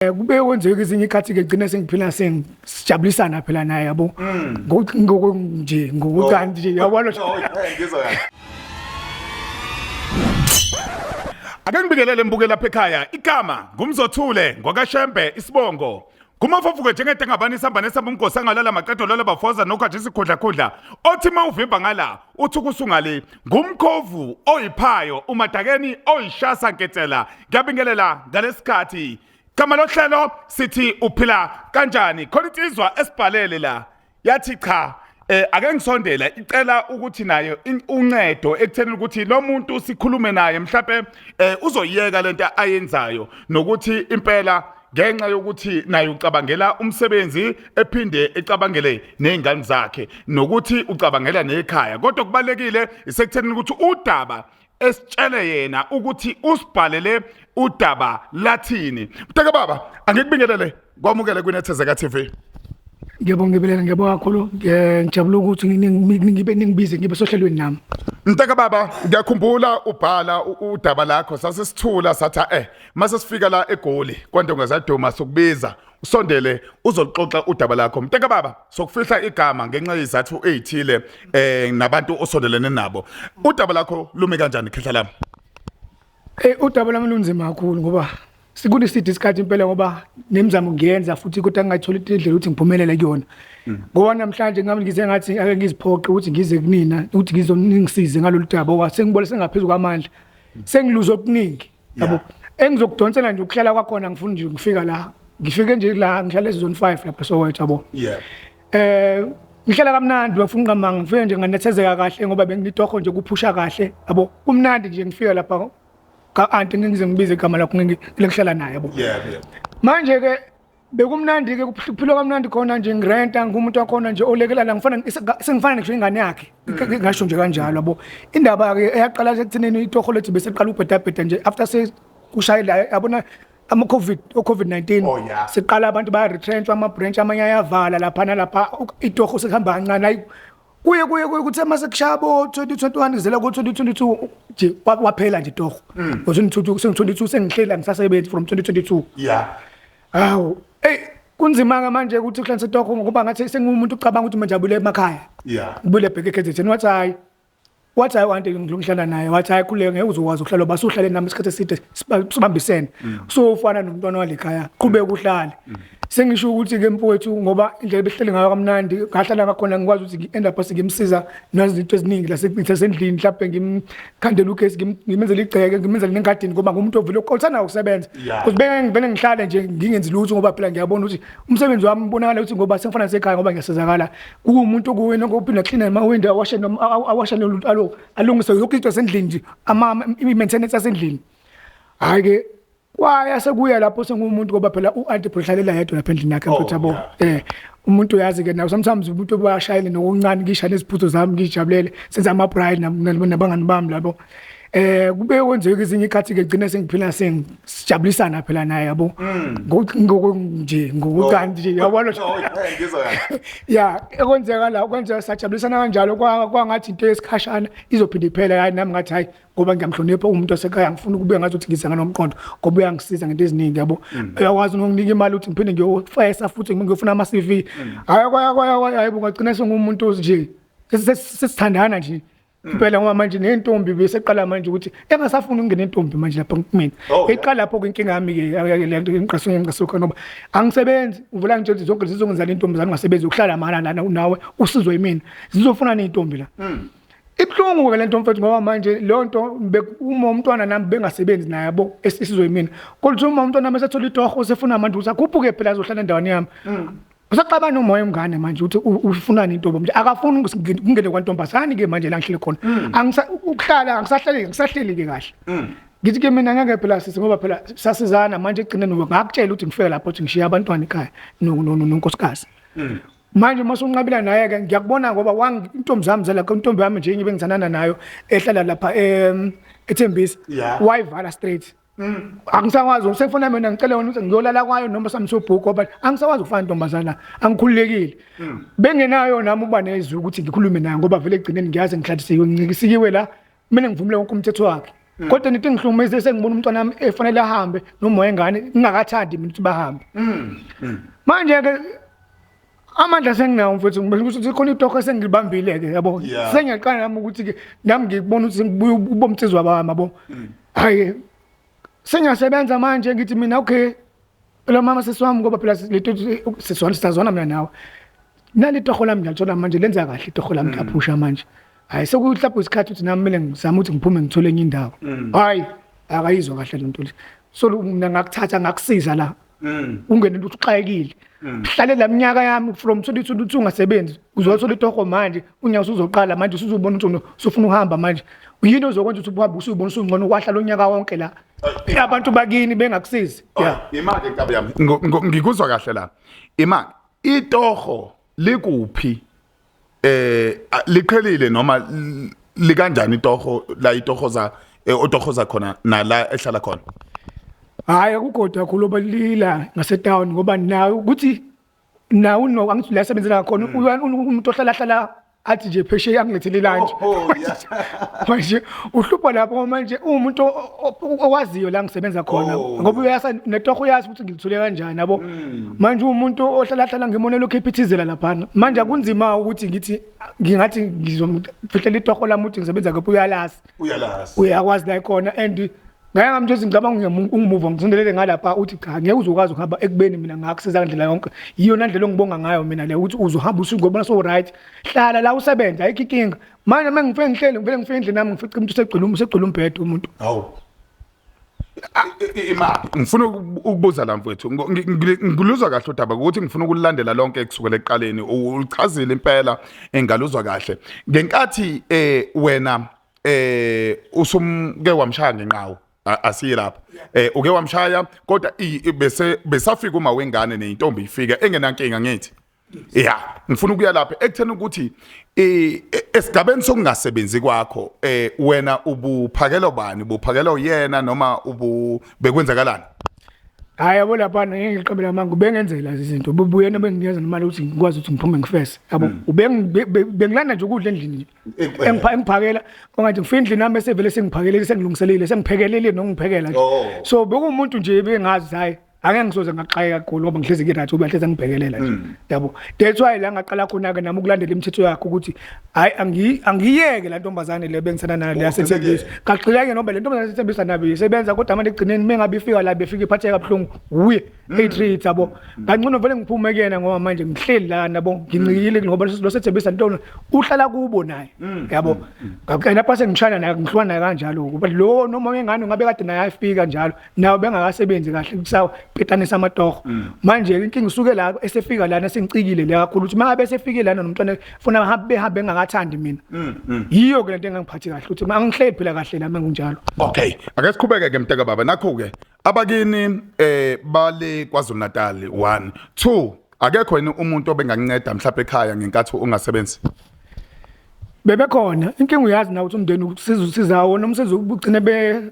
Kube kwenzeka izinye ikhathi ke gcina sengiphila sengijabulisana phela naye yabo. Nje ngokukanti nje yabona. Ngizwa kahle. Ake ngibingelele mbukela lapha ekhaya. Igama ngumzothule ngokashembe isibongo. Kumafofuke njengete ngabani isamba nesamba umgosi angalala maqedo lolo bafoza nokhathi isikhudla khudla. Othi mawuvimba ngala uthi kusungale ngumkhovu oyiphayo umadakeni oyishasa nketela. Ngiyabingelela ngalesikhathi. Kama lohlelo sithi uphila kanjani khona insizwa esibhalele la yathi cha ake ngisondela icela ukuthi nayo uncedo ekutheni ukuthi lo muntu sikhulume naye mhlawumbe uzoyiyeka lento ayenzayo nokuthi impela ngenxa yokuthi naye ucabangela umsebenzi ephinde ecabangele nezingane zakhe nokuthi ucabangela nekhaya kodwa kubalekile isekutheni ukuthi udaba esitshele yena ukuthi usibhalele udaba lathini. Mtaka baba angikubingelele kwamukele kwiNethezeka TV. Ngiyabonga kakhulu ngijabula ukuthi ningibize ngibe sohlelweni nami. Mtaka baba ngiyakhumbula ubhala udaba lakho sasisithula sathi mase sifika la eGoli kwandonga zaduma sokubiza usondele uzolixoxa udaba lakho. Mtaka baba sokufihla igama ngenxa yezathu ezithile nabantu osondelene nabo. Udaba lakho lume kanjani khehla lami? Udaba lami lunzima kakhulu ngoba sikulisidi isikhathi impela ngoba nemizamo ngiyenza futhi kodwa ngayithola indlela ukuthi ngiphumelele kuyona. Ngoba namhlanje ngabe ngize ngathi ake ngiziphoqe ukuthi ngize kunina ukuthi ngizoningisize ngalolu daba ngoba sengibona sengaphezulu kwamandla. Sengiluzo okuningi yabo. Engizokudonsela nje ukuhlala kwakhona ngifuna nje ngifika la. Ngifike nje la ngihlala ezone 5 lapha Soweto yabo. Ngihlala kamnandi bafuna ngamanga ngifike nje nganethezeka kahle ngoba bengitoho nje kuphusha kahle yabo. Kumnandi nje ngifika lapha ka-anti ngize ngibize igama lakho ngihlala naye yabo. Manje ke bekumnandi ke kuphila kamnandi khona nje ngirenta ngumuntu wakhona nje olekelana ngifana sengifana ngisho ingane yakhe ngasho nje kanjalo yabo. Indaba ke eyaqala ekuthenini itoho lethu bese qala ubhedabheda nje after sekushayela yabona COVID-19 siqala abantu baya retrench ama-branch amanye ayavala lapha nalapha itoho sekuhamba kancane kuye ukuthi mase kushabo 2021 kuzela ku2022 nje waphela nje itoho ngo2022 sengihlela ngisasebenzi from 2022 hawo kunzima ke manje ukuthi kuhlanze itoho ngoba ngathi sengumuntu ucabanga ukuthi manje abule emakhaya ubule bheke KZN wathi hayi wanti ngilungihlala naye wathi hayi kule ngeke uzokwazi ukuhlala basuhlale nami isikhathi eside sibambisene so ufana nomntwana walekhaya qhubeka uhlale sengisho ukuthi ke mfowethu ngoba indlela behlele ngayo kamnandi ngahlala ngakhona ngikwazi ukuthi ngi-end up ngimsiza nazinto eziningi lasendlini mhlawumbe ngimkhandela ugesi ngimenzele igceke ngimenzele nengadini ngoba ngumuntu ovile uqolithana ukusebenza ukuthi bengivele ngihlale nje ngingenzi lutho ngoba phela ngiyabona ukuthi umsebenzi wami ubonakala ukuthi ngoba sengifana sekhaya ngoba ngiyasizakala kuwumuntu kuwena ngophinda clean ama-window awashe lolu alungise yonke into esendlini nje i-maintenance yasendlini. Hayi ke kwaya sekuya lapho sengumuntu ngoba phela u-anti prohlalela yedwa lapha endlini yakhe mfethu yabo. Umuntu uyazi ke nawo sometimes umuntu bayashayela nokuncane ngishaya neziphutho zami ngijabulele senza ama-bride nabangani bami labo. Kube kwenzeka izinye ikhathi ke gcina sengiphila sengijabulisana phela naye yabo. Nje ngokukanti nje yabona. Ngizwa kahle. Ya ekwenzeka la kwenzeka sajabulisana kanjalo kwangathi into yesikhashana izophinde iphela hayi nami ngathi hayi ngoba ngiyamhlonipha umuntu osekhaya ngifuna ukube ngathi uthi ngiza nganomqondo ngoba uyangisiza ngento eziningi yabo. Uyakwazi nokunginika imali ukuthi ngiphinde ngiyofayisa futhi ngiyofuna ama-CV. Hayi bungagcina sengumuntu nje sesithandana nje. Impela ngoba manje nentombi beseqala manje ukuthi engasafuni ukungena intombi manje lapha kumina. Eqala lapho inkinga yami ke lento ngiqasokho ngoba angisebenzi uvela ngitshela zonke zizongenzala intombi zami ngasebenzi ukuhlala mana lana nawe usizwe yimina zizofuna nentombi la. Ibhlungu ke lento mfethu ngoba manje lonto uma umntwana nami bengasebenzi naye yabo esizwe yimina. Kodwa uma umntwana nami esethola itoho usefuna manje usakhuphuke phela azohlala endaweni yami. Usaqabana umoya umngane manje ukuthi ufunani intombi manje akafuni ukungena kwantombazane ke manje la ngihlele khona ukuhlala angisahleli ke kahle ngithi ke mina ngeke phela sisi ngoba phela sasizana manje egcineni ngakutshela ukuthi ngifike lapho ukuthi ngishiya abantwana ekhaya nonkosikazi manje mase unqabela naye ke ngiyakubona ngoba intombi zami zela intombi yami nje ngibe ngizanana nayo ehlala lapha eThembisa wayivala straight. Angisakwazi usefuna mina ngicela wena ukuthi ngiyolala kwayo noma samsobhuku ngoba angisakwazi ukufana intombazana angikhululekile bengenayo nami ukuba nezwi ukuthi ngikhulume naye ngoba vele egcineni ngiyazi ngihlathiswe ngicikisiwe la mina ngivumile wonke umthetho wakhe kodwa nithi ngihlukumeze sengibona umntwana wami efanele ahambe noma wengane ngingakathandi mina ukuthi bahambe manje ke amandla senginawo mfethu ngibona ukuthi khona itoho esengilibambile ke yabo sengiyaqala nami ukuthi ke nami ngikubona ukuthi ngibuye ubomtsizwa bami yabo hayi sengiyasebenza manje ngithi mina okay lo mama sesiwami ngoba phela leto sisazwana mina nawe nali toho lami ngiyalithola manje lenza kahle itoho lami ngiyaphusha manje hayi sekuhlapha isikhathi ukuthi nami kumele ngizame ukuthi ngiphume ngithole enye indawo hayi akayizwa kahle lento le so mina ngakuthatha ngakusiza la ungene ukuthi uxayekile hlale laminyaka yami from 2022 ungasebenzi uzothola itoho manje unyaka usuzoqala manje usuzobona ukuthi usufuna uhamba manje uyini ozokwenza ukuthi uhambe usubona usungcono kwahla lo nyaka wonke la abantu bakini bengakusizi imali inkabi yami ngikuzwa kahle la imali itoho likuphi liqhelile noma likanjani itoho la itoho za otoho za khona nala ehlala khona hayi akukodwa kakhulu balila ngasetown ngoba nawe ukuthi nawe no angithi la sebenzela khona umuntu ohlala athi nje pheshe angilethele lunch manje uhlupha lapho manje umuntu owaziyo la ngisebenza khona ngoba uyasa netoho yazi ukuthi ngilithole kanjani yabo manje umuntu ohlala ngemonelo KPTzela lapha manje akunzima ukuthi ngithi ngingathi ngizomfihlela itoho lami ukuthi ngisebenza ngapha uyakwazi la khona and ngaya ngamnje ngicabanga ungimove ngizondelele ngalapha uthi cha ngeke uzokwazi ukuhamba ekubeni mina ngakusiza indlela yonke iyona ndlela engibonga ngayo mina le ukuthi uzohamba usungobona so right hlala la usebenza ayikho inkinga manje mangifike ngihlele ngivele ngifike endlini nami ngifice umuntu usegcwele umbhedo umuntu hawu imali ngifuna ukubuza la mfowethu ngiluzwa kahle udaba ukuthi ngifuna ukulandela lonke kusukela eqaleni ulichazile impela engaluzwa kahle ngenkathi wena usumke wamshaya ngenqawo asiyilapha uke wamshaya kodwa besafika uma wengane neintombi ifika engenankinga ngithi ngifuna ukuya lapha ekutheni ukuthi esigabeni sokungasebenzi kwakho wena ubuphakelo bani ubuphakelo yena noma bekwenzakalani hayi yabo lapha ngiqabela manje ubengenzela izinto bubuyena benginikeza nemali ukuthi ngikwazi ukuthi ngiphume ngifese yabo bengilanda nje ukudla endlini engiphakela ongathi ngifike endlini nami esevele sengiphakelele sengilungiselele sengiphekelele nongiphekela so bekumuntu nje bengazi hayi angeke ngisoze ngaqhayeka kakhulu ngoba ngihlezi ngirathi uba hleze ngibhekelela nje yabo that's why la ngaqala khona ke nami ukulandela imithetho yakho ukuthi hayi angiyeke la ntombazane le bengisana nayo le yasethembisa kaqhileke noba le ntombazane yasethembisa nabe isebenza kodwa manje egcineni mengabe ifika la befika iphatheka kabuhlungu uye treat yabo ngangcono vele ngiphume kuyena ngoba manje ngihleli la nabo ngincikile ngoba lo sethembisa ntona uhlala kubo naye yabo ngakena phase ngishana naye ngihlwana naye kanjalo kuba lo noma wengane ngabe kade naye ayifika njalo nawo bengakasebenzi kahle kusawa petanisa amatoho manje inkingi isuke la esefika lana sengicikile la kakhulu ukuthi mangabe esefike lana nomntwana ufuna behambe engakathandi mina yiyo ke lento engangiphathi kahle ukuthi mangihleli phela kahle la mengunjalo okay ake siqhubeke ke mteka baba nakho ke abakini bale KwaZulu Natal 1 2 akekho yini umuntu obenganceda mhlawumbe ekhaya ngenkathi ungasebenzi bebekhona inkingi uyazi na ukuthi umndeni usizawo noma sezugcina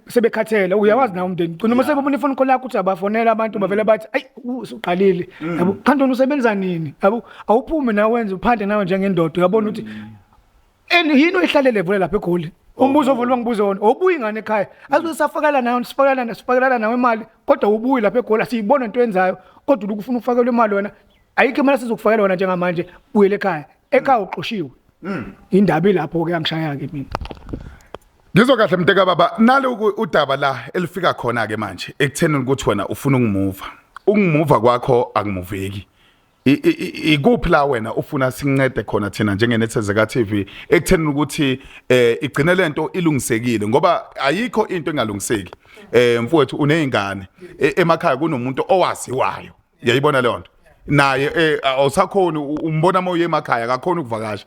sebekhathela uyawazi na umndeni ugcina uma sebebona ifoni call yakho ukuthi abafonela abantu bavela bathi ayi usuqalile yabo kanti usebenza nini yabo awuphume na wenze uphande nawe njengendoda uyabona ukuthi yini oyihlalele vule lapha eGoli umbuzo ovule bangibuze wona obuyi ingane ekhaya azosafakala nayo sifakelana nawe imali kodwa ubuyi lapha eGoli asiyibona into yenzayo kodwa ukufuna ufakelwe imali wena ayikho imali sizokufakela wena njengamanje buyele ekhaya uxoshiwe indaba lapho ke angishaya ke mina ngizwa kahle mteka baba naloku udaba la elifika khona ke manje ekuthenini ukuthi wena ufuna ungimuva kwakho akungimuveki ikuphi la wena ufuna sincede khona thina njengenethezeka TV ekuthenini ukuthi igcine lento ilungisekile ngoba ayikho into engalungiseki mfowethu unezingane emakhaya kunomuntu owaziwayo uyayibona le nto naye awusakhona umbona moyo emakhaya akakhona ukuvakasha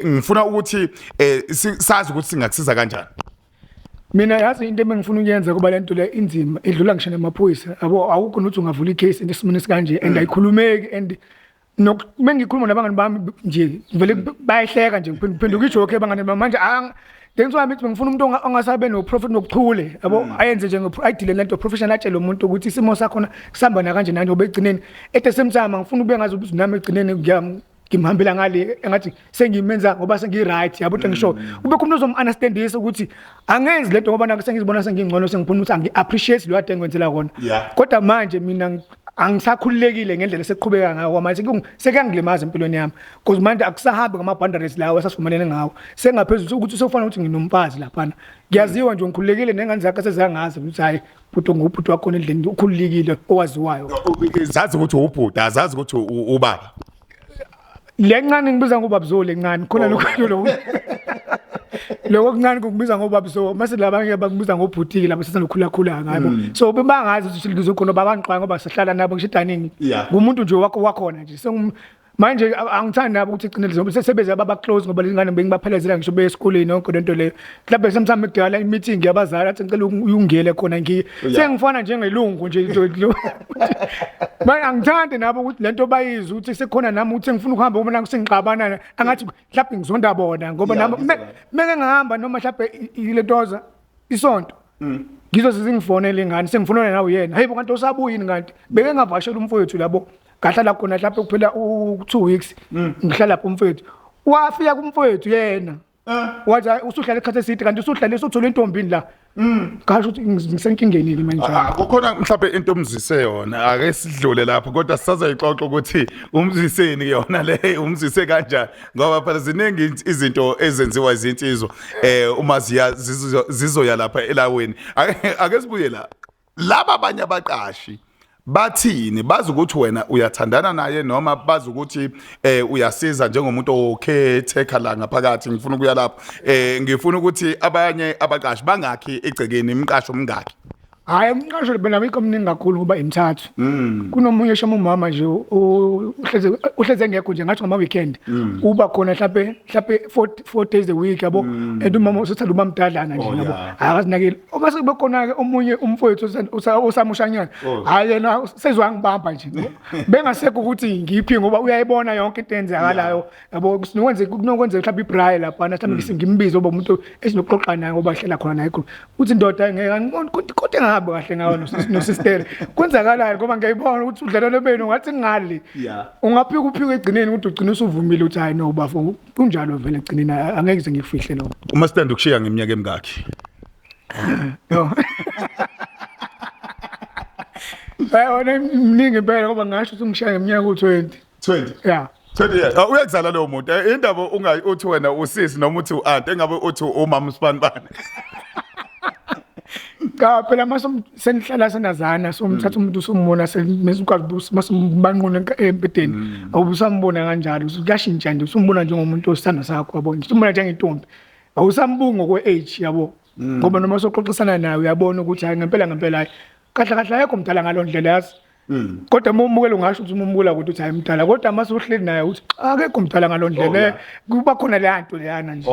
ngifuna ukuthi sazi ukuthi singakusiza kanjani mina yazi into engifuna ukuyenza kuba lento le inzima edlula ngishana emaphoyisa awukho ukuthi ungavula icase esimene sikanje and ayikhulumeki and mengikhuluma nabangani bami nje vele bayihleka nje ngiphenduka ijoke bangani bami manje ngenzwa mithi ngifuna umuntu ongasabe no profit nokuchule yabo ayenze nje ideal lento professional atshela umuntu ukuthi isimo sakho kusamba na kanje nanje obegcineni at the same time ngifuna ube ngazi ukuthi nami egcineni ngimhambela ngale engathi sengimenza ngoba sengi-right yabo ukuthi ngisho ube khona uzom-understandisa ukuthi angenzi lento ngoba nake sengizibona sengingcono sengifuna ukuthi angi-appreciate lo ade ngikwenzela kona kodwa manje mina angisakhululekile ngendlela esekuqhubeka ngayo manje sekuyangilimaza empilweni yami because manje akusahambi ngama-boundaries lawo esasivumelene ngawo sengaphezulu ukuthi sekufanele ukuthi nginomfazi laphana ngiyaziwa nje ngikhululekile nengane zakhe sezangazi ukuthi hayi bhuti ngubhuti wakhona endlini ukhululekile owaziwayo zazi ukuthi ubhuti azazi ukuthi ubaba lencane ngibiza ngobabzo lencane khona lokho lokho kuncane kungibiza ngobabzo mase labanye bakubiza ngobhutiki laba sesanokhulakhula ngabo so bangazi ukuthi lizokhona babanqanga ngoba sihlala nabo ngishidaningi ngumuntu nje wakhona nje manje angithandi nabo ukuthi igcine lizobe sesebeze baba close ngoba lengane bengibaphelezela ngisho esikoleni yonke lento leyo mhlawumbe semsame kudala i-meeting yabazali athi ngicela uyungele khona sengifana njengelungu nje manje angithandi nabo ukuthi lento bayizwe ukuthi sekhona nami ukuthi ngifuna ukuhamba uma nangisengixabana angathi mhlawumbe ngizonda bona ngoba nami meke ngihamba noma mhlawumbe ilentoza isonto ngizozizingifonela ingane sengifonela nawe yena hayibo kanti usabuyini kanti beke ngavashela umfowethu labo ngahlala khona lapho kuphela u2 weeks ngihlala lapho umfowethu wafika kumfowethu yena wathi usuhlala ekhathe eside kanti usuhlala usuthola intombini la ngasho ukuthi ngisenkingeni manje kukhona mhlawumbe into omzise yona ake sidlule lapho kodwa sisazayixoxa ukuthi umziseni yona le umzise kanjani ngoba phela ziningi izinto ezenziwa izinsizwa uma zizoya lapha elaweni ake sibuye la laba abanye abaqashi bathini bazi ukuthi wena uyathandana naye noma bazi ukuthi uyasiza njengomuntu okhetheka la ngaphakathi ngifuna ukuya lapho ngifuna ukuthi abanye abaqashi bangakhi egcekeni imqasho mngaki hayi umqasho bena mikho mningi kakhulu kuba imthathu kunomunye shama umama nje uhleze ngekho nje ngathi ngama weekend uba khona mhlawumbe 4 days a week yabo and umama usuthanda uba mdadlana nje yabo akazinakile obase kube khona ke omunye umfowethu osamushanyana hayi yena sezwangibamba nje bengasekho ukuthi ngiphi ngoba uyayibona yonke into enzakalayo yabo kunokwenza mhlawumbe ibrayi lapha mhlawumbe ngimbize oba umuntu esinokuxoxa naye ngoba hlela khona naye uthi indoda ngeke kodwa ngabe kahle ngawo no-sister kwenzakalayo ngoba ngiyayibona ukuthi udlelwane benu ngathi ngali ungaphika uphika egcineni ukuthi ugcine usuvumile ukuthi hayi no bafo kunjalo vele egcineni angeke ngize ngikufihle lo umastende ukushiya ngeminyaka emingaki no bayona mningi impela ngoba ngasho ukuthi ngishiya ngeminyaka u20 yeah 20 years uyakuzala lo muntu indaba uthi wena usisi noma uthi u-aunt engabe uthi umama usibanibani cha phela senihlala senazana somthatha umuntu usumbona semesukwazi masumbanqona empedeni awusambona kanjalo usuyashintsha nje usumbona njengomuntu osithanda sakho yabo usumbona njengentombi awusambungo kwe-age yabo ngoba noma soxoxisana nawe uyabona ukuthi hayi ngempela hayi kahle ayekho mdala ngalondlela yazi kodwa umukelo ngasho ukuthi umbula ukuthi hayi mdala kodwa mase uhleli naye uthi akekho mdala ngalondlela kuba khona le nto leyana nje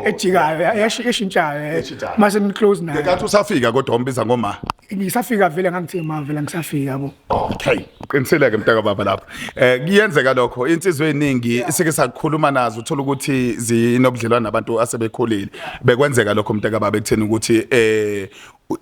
ejikayo yashintshayo mase close naye ngathi usafika kodwa umbiza ngoma ngisafika vele ngangithi vele ngisafika yabo okay qiniseleke mntaka baba lapha kuyenzeka lokho insizwe eziningi sike sakhuluma nazo uthola ukuthi zinobudlelwane nabantu asebekhulile bekwenzeka lokho mntaka baba ekutheni ukuthi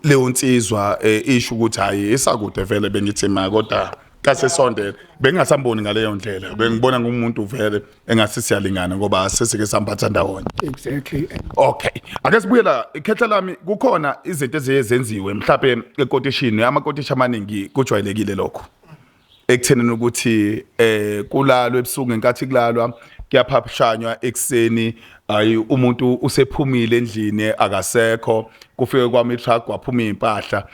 leyo nsizwa isho ukuthi hayi isakude vele bengithi ma kodwa kase sondela bengingasamboni ngaleyo ndlela bengibona ngumuntu vele engase siyalingana ngoba sesike samphatha ndawonye exactly okay ake sibuye la ikhetha lami kukhona izinto eziyenziwe mhlawumbe ekotishini amakotishi amaningi kujwayelekile lokho ekuthenini ukuthi kulalwe ebusuku ngenkathi kulalwa kuyaphaphishanywa ekseni hayi umuntu usephumile endlini akasekho kufike kwami truck waphuma impahla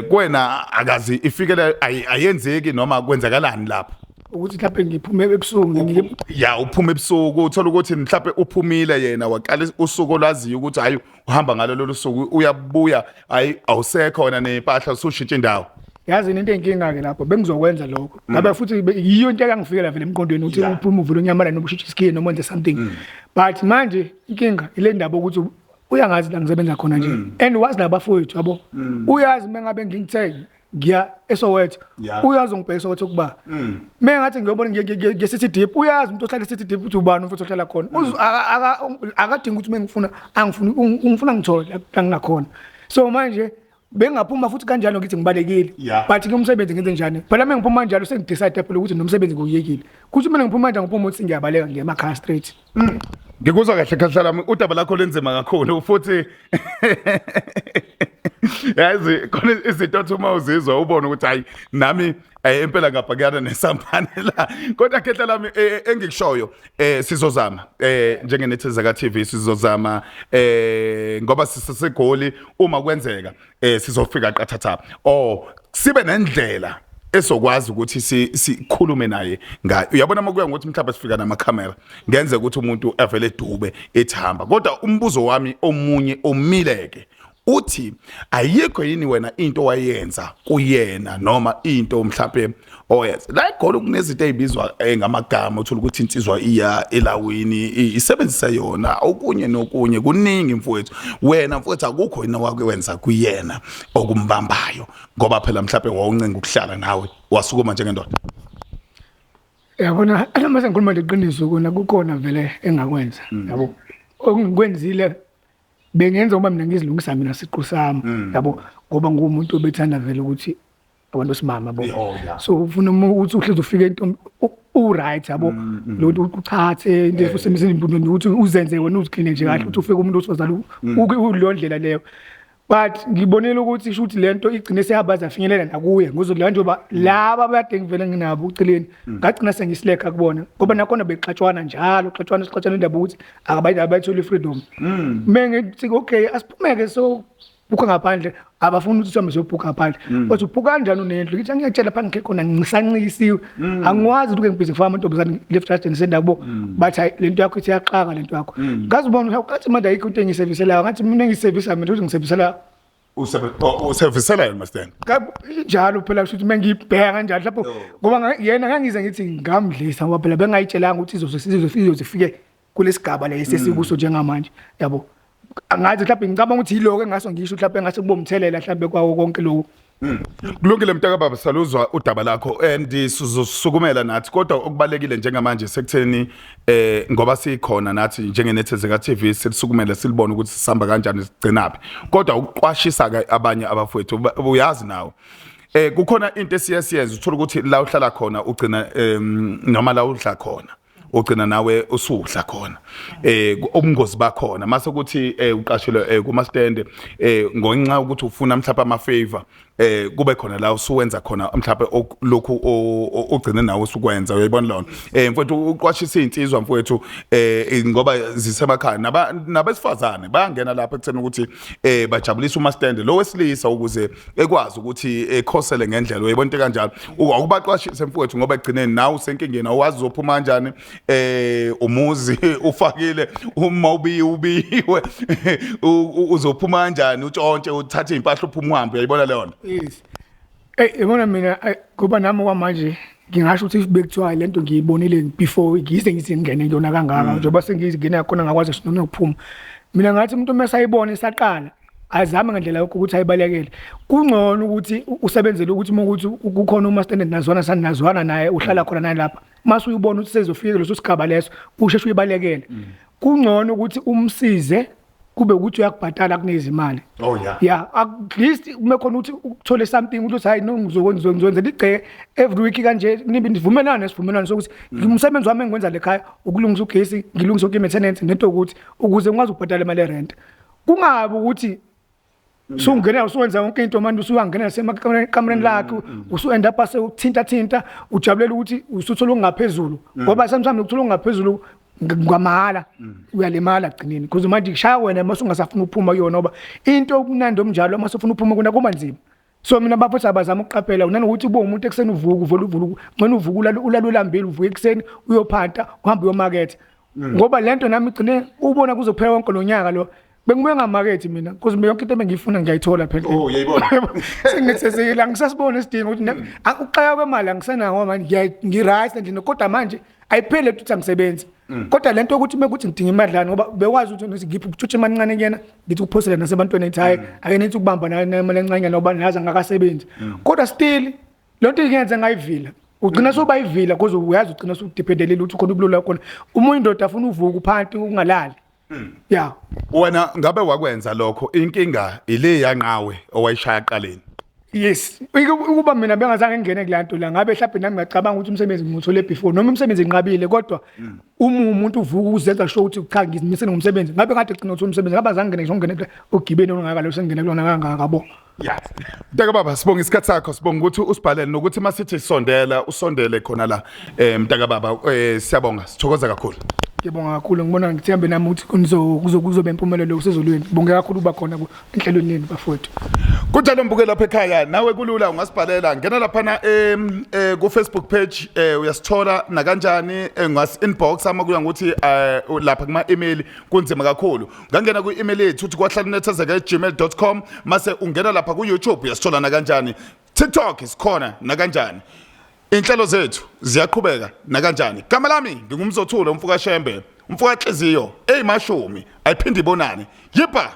kwena akazi ifikele ayenzeki noma kwenzakalani lapho ukuthi mhlawumbe ngiphume ebusuku ya uphuma ebusuku uthola ukuthi mhlawumbe uphumile yena waqala usuku olaziyo ukuthi hayi uhamba ngalo lolu suku uyabuya hayi awusekho wena nempahla usushintsha indawo yazi into enkinga ke lapho bengizokwenza lokho ngabe futhi yiyo into engangifikela vele emqondweni ukuthi uphuma uvule unyamala noma ushintshe iskin noma wenze something but manje inkinga ile ndaba ukuthi uyangazi la ngisebenza khona nje and wazi nabafowethu yabo uyazi mengabe ngingithe ngiya eSoweto uyazi ngibheka eSoweto kuba mengathi ngiyobona nge-city deep uyazi umuntu ohlala e-city deep uthi ubani mfowethu ohlala khona akadinga ukuthi mengifuna ungifuna ngithole la ngingakhona so manje bengaphuma futhi kanjalo ngithi ngibalekile but ke umsebenzi ngenze njani phela mina ngiphuma kanjalo sengidecide phela ukuthi nomsebenzi ngiyekile kuthi mina ngiphuma kanjalo ngiphuma ukuthi ngiyabaleka ngiyemakhaya straight ngikuzwa kahle kahle lami udaba lakho lenzima kakhulu futhi yazi khona izinto othuma uzizwa ubone ukuthi hayi nami impela ngabhekana nesambane la kodwa khetha lami engikushoyo sizozama njengenethiza ka TV sizozama ngoba sisegoli uma kwenzeka sizofika qathatha sibe nendlela esokwazi ukuthi sikhulume naye ngayo uyabona makuya ngokuthi mhlawumbe sifika namakhamera ngenze ukuthi umuntu avele edube ethamba kodwa umbuzo wami omunye omileke uthi ayikho yini wena into wayenza kuyena noma into mhlawumbe oyenza la igolo kunezinto ezibizwa ngamagama uthola ukuthi insizwa iya elawini isebenzisa yona okunye nokunye kuningi mfowethu wena mfowethu akukho yini wakwenza kuyena okumbambayo ngoba phela mhlawumbe wawuncenga ukuhlala nawe wasukuma njengendoda yabona mase ngikhuluma leqiniso kona kukhona vele engakwenza yabo ongikwenzile bengenza uma mina ngizilungisa mina siqu sami yabo ngoba ngumuntu obethanda vele ukuthi abantu simama yabo so ufuna ukuthi uhlezi ufike into right yabo lo uchathe into fusemizini impundweni ukuthi uzenze wena uzicline nje kahle ukuthi ufike umuntu osozala ulondlela leyo but ngibonela ukuthi isho ukuthi lento igcine seyabaza finyelela nakuye ngizodla njengoba laba bayade ngivele nginabo ucileni ngagcina sengisileka kubona ngoba nakhona bexatshwana njalo xatshwana indaba ukuthi abayithola freedom mengithi okay asiphumeke so buka ngaphandle abafuna ukuthi sihambe siyobhuka ngaphandle kodwa ubhuka kanjani unendlu ngithi ngiyatshela phansi ngeke khona ngisancisiwe angikwazi ukuthi ngibhizi ngifaka amantombazane left trust sendabo but lento yakho ithi yaqaka lento yakho ngazibona ukuthi manje ayikho into engiserviselayo ngathi mina ngiservisa mina ukuthi ngiservisela uservisela nomastende njalo phela ukuthi mengibheka kanjalo lapho ngoba yena ngangize ngithi ngamdlisa ngoba phela bengayitshelanga ukuthi izofike kulesigaba la esesikuso njengamanje yabo angathi mhlawumbe ngicabanga ukuthi yiloko engaso ngisho mhlawumbe engase kube umthelela mhlawumbe kwawo konke lokho kulungile mntaka baba saluzwa udaba lakho and sizosukumela nathi kodwa okubalekile njengamanje sekutheni ngoba sikhona nathi njengenethiza ka TV sisukumele silibona ukuthi sihamba kanjani sigcinaphi kodwa ukuqwashisa ke abanye abafowethu uyazi nawe kukhona into esiyasiyenza uthola ukuthi la uhlala khona ugcina noma la udla khona ugcina nawe usudla khona ubungozi bakhona mase ukuthi uqashile kumastende ngonxa ukuthi ufuna mhlawumbe ama favor kube khona la usuwenza khona mhlawumbe lokhu ugcine nawe usukwenza uyayibona lona mfowethu uqwashisa insizwa mfowethu ngoba zisemakhaya nabesifazane bayangena lapha ekutheni ukuthi bajabulisa umastende lo wesilisa ukuze ekwazi ukuthi ekhosele ngendlela uyayibona into kanjalo ukubaqwashisa mfowethu ngoba egcineni nawe usenkingeni awazi uzophuma kanjani umuzi ufakile uma ubiyiwe uzophuma kanjani utshontshe uthathe impahla uphuma uhambe uyayibona leona yes yabona mina kuba nami kwamanje ngingasho ukuthi bekuthiwa lento ngiyibonile before ngize ngithi ngene yona kangaka njengoba sengizingena khona ngakwazi noma ukuphuma mina ngathi umuntu mesayibona isaqala azame ngendlela yokho ukuthi ayibalekele kungcono ukuthi usebenzele ukuthi ukuthi kukhona umastende nazwana naye uhlala khona naye lapha mase uyibona ukuthi sezofika leso sigaba leso usheshe uyibalekele kungcono ukuthi umsize kube ukuthi uyakubhatala kunezimali at least uma khona ukuthi uthole something ukuthi hayi no ngizokwenza ligce every week kanje nibe nivumelana nesivumelano sokuthi umsebenzi wami engikwenza lekhaya ukulungisa ugesi ngilungisa maintenance nento ukuthi ukuze ngikwazi ukubhatala imali rent kungabi ukuthi sungena usuwenza yonke into manje usuyangena nasemakamreni lakho usuenda pase uthinta ujabulela ukuthi usuthola ongaphezulu ngoba samsami ukuthola ongaphezulu ngamahala uyalimala gcineni kuze manje ngishaya wena mase ungasafuna ukuphuma kuyona ngoba into okunandi omnjalo mase ufuna ukuphuma kuna kuba nzima so mina bafethu abazama ukuqaphela unanokuthi ube umuntu ekseni uvuka ngena uvukula ulalulambili uvuka ekseni uyophanta uhamba uyomarket ngoba lento nami igcine ubona kuzophela wonke lonyaka lo bengibuye ngamakethi mina kuze yonke into engiyifuna ngiyayithola phela yayibona sengithezekile ngisasibona isidingo ukuthi ukuqaya kwemali angisenawo manje ngiright endlini kodwa manje ayiphele ukuthi angisebenzi kodwa lento ukuthi mekuthi ngidinga imadlana ngoba bekwazi ukuthi ngiphi ukutshutsha imali encane kuyena ngithi ukuphosela nasebantwana ethi ake nithi ukubamba nemali encane ngoba naza ngakasebenzi kodwa still lento ingenza ngayivila ugcina sobayivila because uyazi ugcina usudependele ukuthi khona ubulula khona umuntu indoda afuna uvuka uphanti ungalali yeah. Wena ngabe wakwenza lokho inkinga ile yanqawe owayishaya aqaleni. Yes, ukuba mina bengazange ngene kulanto la ngabe mhlawumbe nami ngiyacabanga ukuthi umsebenzi ngithole before noma umsebenzi nginqabile kodwa umuntu uvuka uzenza sure ukuthi cha ngizimisele ngomsebenzi ngabe kade gcina ukuthi umsebenzi ngabe azange ngene ogibeni ongaka lo sengene kulona kangakabo. Yeah. Mntaka baba sibonga isikhathi sakho sibonga ukuthi usibhalele nokuthi masithi usondele khona la mntaka baba siyabonga sithokoza kakhulu. Ngibonga kakhulu ngibona ngithembe nami ukuthi kuzobe impumelelo usezolweni. Ngibonge kakhulu uba khona enhlelweni leni bafowethu. Kunjalo mbukela lapha ekhaya nawe kulula ungasibhalela ngena lapha ku Facebook page uyasithola na kanjani ngas inbox ama kuya ngokuthi lapha kuma email kunzima kakhulu ngangena ku email yethu uthi kwahlalinethezeka@gmail.com mase ungena lapha ku YouTube uyasithola na kanjani TikTok isikhona na kanjani inhlelo zethu ziyaqhubeka na kanjani igama lami ngingumzothula umfuka shembe umfuka Hliziyo eyimashumi ayiphindi ibonane yipa